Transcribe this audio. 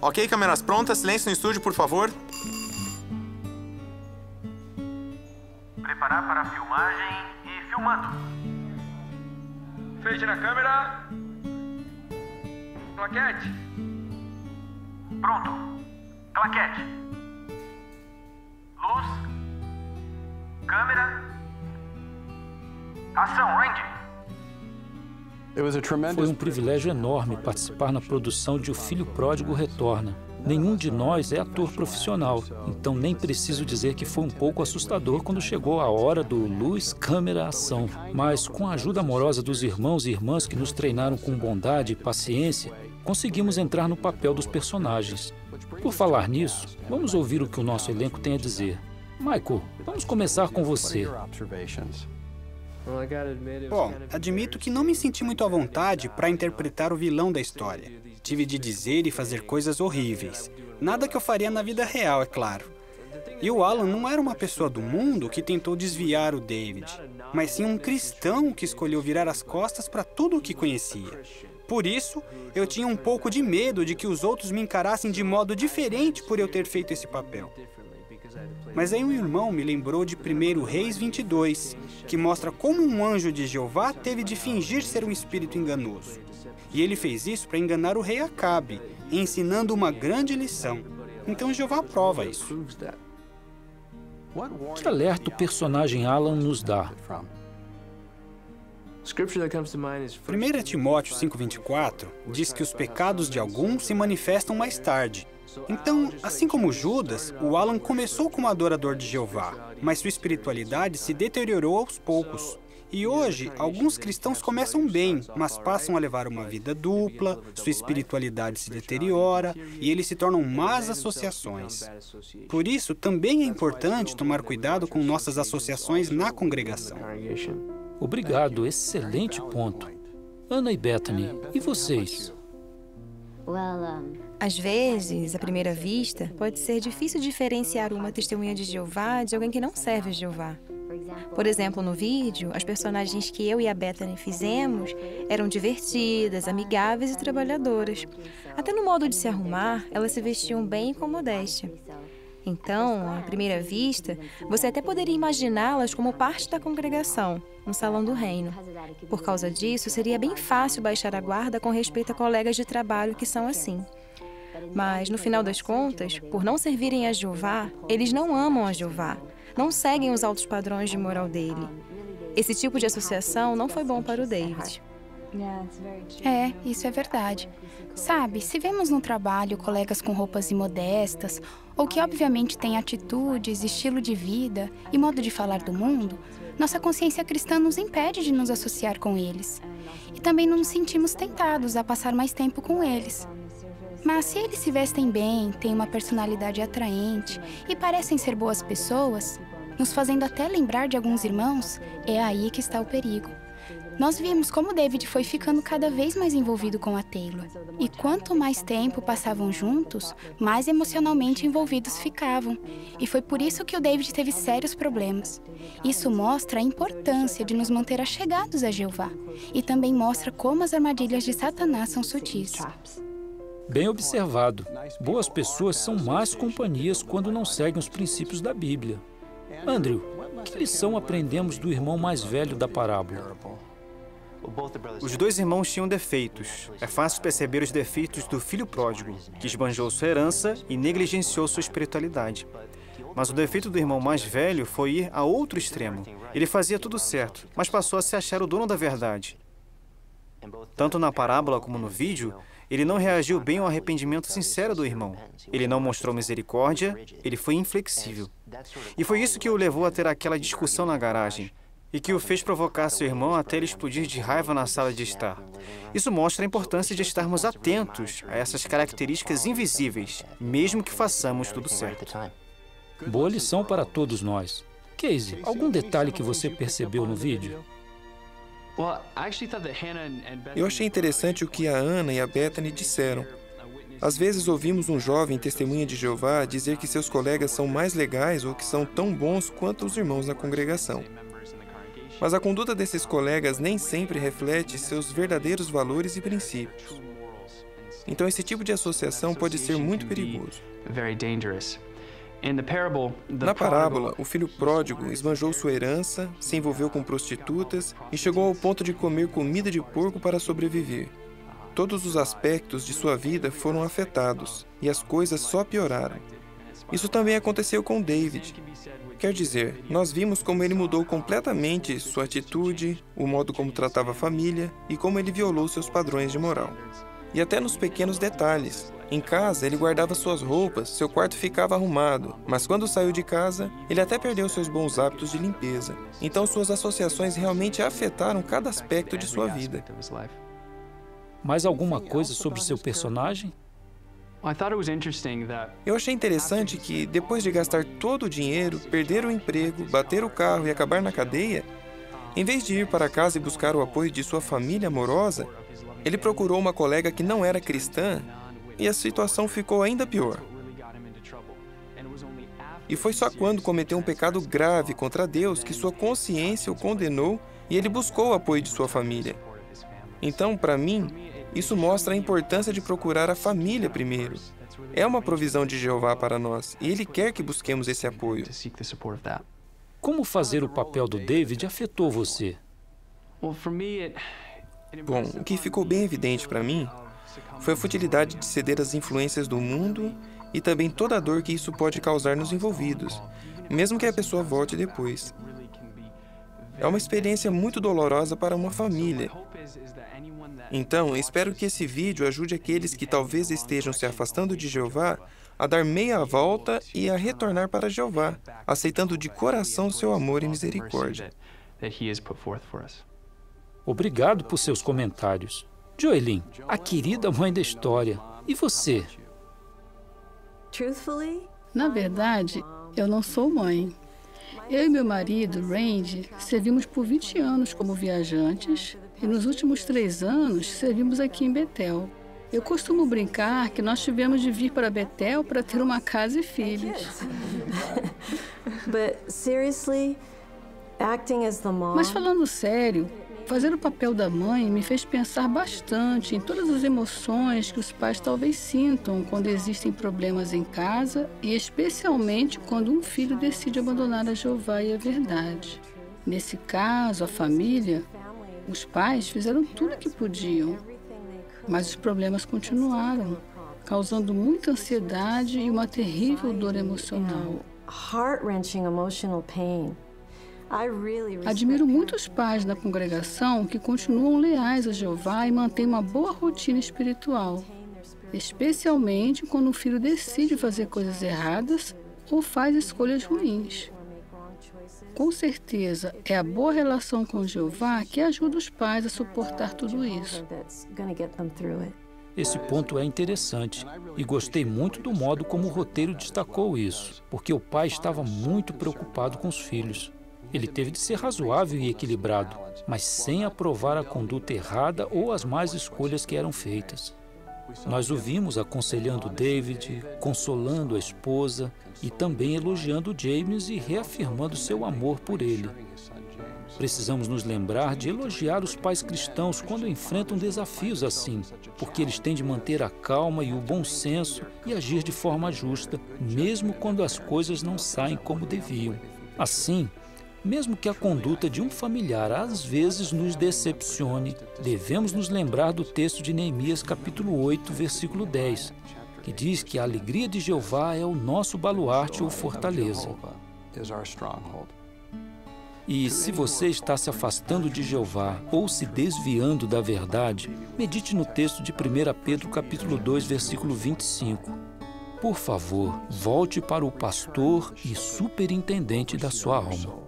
Ok, câmeras prontas. Silêncio no estúdio, por favor. Preparar para a filmagem e filmando. Fade na câmera. Claquete. Pronto. Claquete. Luz. Câmera. Ação, Randy. Foi um privilégio enorme participar na produção de O Filho Pródigo Retorna. Nenhum de nós é ator profissional, então nem preciso dizer que foi um pouco assustador quando chegou a hora do luz, câmera, ação. Mas com a ajuda amorosa dos irmãos e irmãs que nos treinaram com bondade e paciência, conseguimos entrar no papel dos personagens. Por falar nisso, vamos ouvir o que o nosso elenco tem a dizer. Michael, vamos começar com você. Bom, admito que não me senti muito à vontade para interpretar o vilão da história. Tive de dizer e fazer coisas horríveis. Nada que eu faria na vida real, é claro. E o Alan não era uma pessoa do mundo que tentou desviar o David, mas sim um cristão que escolheu virar as costas para tudo o que conhecia. Por isso, eu tinha um pouco de medo de que os outros me encarassem de modo diferente por eu ter feito esse papel. Mas aí um irmão me lembrou de 1 Reis 22, que mostra como um anjo de Jeová teve de fingir ser um espírito enganoso. E ele fez isso para enganar o rei Acabe, ensinando uma grande lição. Então Jeová aprova isso. Que alerta o personagem Alan nos dá? 1 Timóteo 5,24 diz que os pecados de alguns se manifestam mais tarde. Então, assim como Judas, o Alan começou como adorador de Jeová, mas sua espiritualidade se deteriorou aos poucos. E hoje, alguns cristãos começam bem, mas passam a levar uma vida dupla, sua espiritualidade se deteriora e eles se tornam más associações. Por isso, também é importante tomar cuidado com nossas associações na congregação. Obrigado, excelente ponto. Ana e Bethany, e vocês? Às vezes, à primeira vista, pode ser difícil diferenciar uma testemunha de Jeová de alguém que não serve a Jeová. Por exemplo, no vídeo, as personagens que eu e a Bethany fizemos eram divertidas, amigáveis e trabalhadoras. Até no modo de se arrumar, elas se vestiam bem e com modéstia. Então, à primeira vista, você até poderia imaginá-las como parte da congregação, no Salão do Reino. Por causa disso, seria bem fácil baixar a guarda com respeito a colegas de trabalho que são assim. Mas, no final das contas, por não servirem a Jeová, eles não amam a Jeová, não seguem os altos padrões de moral dele. Esse tipo de associação não foi bom para o David. Isso é verdade. Sabe, se vemos no trabalho colegas com roupas imodestas, ou que obviamente têm atitudes, estilo de vida e modo de falar do mundo, nossa consciência cristã nos impede de nos associar com eles. E também não nos sentimos tentados a passar mais tempo com eles. Mas se eles se vestem bem, têm uma personalidade atraente e parecem ser boas pessoas, nos fazendo até lembrar de alguns irmãos, é aí que está o perigo. Nós vimos como David foi ficando cada vez mais envolvido com a Taylor. E quanto mais tempo passavam juntos, mais emocionalmente envolvidos ficavam. E foi por isso que o David teve sérios problemas. Isso mostra a importância de nos manter achegados a Jeová. E também mostra como as armadilhas de Satanás são sutis. Bem observado. Boas pessoas são más companhias quando não seguem os princípios da Bíblia. Andrew, que lição aprendemos do irmão mais velho da parábola? Os dois irmãos tinham defeitos. É fácil perceber os defeitos do filho pródigo, que esbanjou sua herança e negligenciou sua espiritualidade. Mas o defeito do irmão mais velho foi ir a outro extremo. Ele fazia tudo certo, mas passou a se achar o dono da verdade. Tanto na parábola como no vídeo, ele não reagiu bem ao arrependimento sincero do irmão. Ele não mostrou misericórdia, ele foi inflexível. E foi isso que o levou a ter aquela discussão na garagem, e que o fez provocar seu irmão até ele explodir de raiva na sala de estar. Isso mostra a importância de estarmos atentos a essas características invisíveis, mesmo que façamos tudo certo. Boa lição para todos nós. Casey, algum detalhe que você percebeu no vídeo? Eu achei interessante o que a Ana e a Bethany disseram. Às vezes ouvimos um jovem testemunha de Jeová dizer que seus colegas são mais legais ou que são tão bons quanto os irmãos na congregação. Mas a conduta desses colegas nem sempre reflete seus verdadeiros valores e princípios. Então esse tipo de associação pode ser muito perigoso. Na parábola, o filho pródigo esbanjou sua herança, se envolveu com prostitutas e chegou ao ponto de comer comida de porco para sobreviver. Todos os aspectos de sua vida foram afetados e as coisas só pioraram. Isso também aconteceu com David. Quer dizer, nós vimos como ele mudou completamente sua atitude, o modo como tratava a família e como ele violou seus padrões de moral. E até nos pequenos detalhes. Em casa, ele guardava suas roupas, seu quarto ficava arrumado, mas quando saiu de casa, ele até perdeu seus bons hábitos de limpeza. Então suas associações realmente afetaram cada aspecto de sua vida. Mais alguma coisa sobre seu personagem? Eu achei interessante que, depois de gastar todo o dinheiro, perder o emprego, bater o carro e acabar na cadeia, em vez de ir para casa e buscar o apoio de sua família amorosa, ele procurou uma colega que não era cristã e a situação ficou ainda pior. E foi só quando cometeu um pecado grave contra Deus que sua consciência o condenou e ele buscou o apoio de sua família. Então, para mim, isso mostra a importância de procurar a família primeiro. É uma provisão de Jeová para nós e Ele quer que busquemos esse apoio. Como fazer o papel do David afetou você? Bom, o que ficou bem evidente para mim foi a futilidade de ceder às influências do mundo e também toda a dor que isso pode causar nos envolvidos, mesmo que a pessoa volte depois. É uma experiência muito dolorosa para uma família. Então, espero que esse vídeo ajude aqueles que talvez estejam se afastando de Jeová a dar meia volta e a retornar para Jeová, aceitando de coração seu amor e misericórdia. Obrigado por seus comentários. Joelyn, a querida mãe da história. E você? Na verdade, eu não sou mãe. Eu e meu marido, Randy, servimos por 20 anos como viajantes e nos últimos 3 anos servimos aqui em Betel. Eu costumo brincar que nós tivemos de vir para Betel para ter uma casa e filhos. Mas falando sério, fazer o papel da mãe me fez pensar bastante em todas as emoções que os pais talvez sintam quando existem problemas em casa e especialmente quando um filho decide abandonar a Jeová e a verdade. Nesse caso, a família, os pais fizeram tudo o que podiam, mas os problemas continuaram, causando muita ansiedade e uma terrível dor emocional. Admiro muitos pais da congregação que continuam leais a Jeová e mantêm uma boa rotina espiritual, especialmente quando o filho decide fazer coisas erradas ou faz escolhas ruins. Com certeza, é a boa relação com Jeová que ajuda os pais a suportar tudo isso. Esse ponto é interessante e gostei muito do modo como o roteiro destacou isso, porque o pai estava muito preocupado com os filhos. Ele teve de ser razoável e equilibrado, mas sem aprovar a conduta errada ou as más escolhas que eram feitas. Nós o vimos aconselhando David, consolando a esposa e também elogiando James e reafirmando seu amor por ele. Precisamos nos lembrar de elogiar os pais cristãos quando enfrentam desafios assim, porque eles têm de manter a calma e o bom senso e agir de forma justa, mesmo quando as coisas não saem como deviam. Assim, mesmo que a conduta de um familiar às vezes nos decepcione, devemos nos lembrar do texto de Neemias capítulo 8, versículo 10, que diz que a alegria de Jeová é o nosso baluarte ou fortaleza. E se você está se afastando de Jeová ou se desviando da verdade, medite no texto de 1 Pedro capítulo 2, versículo 25. Por favor, volte para o pastor e superintendente da sua alma.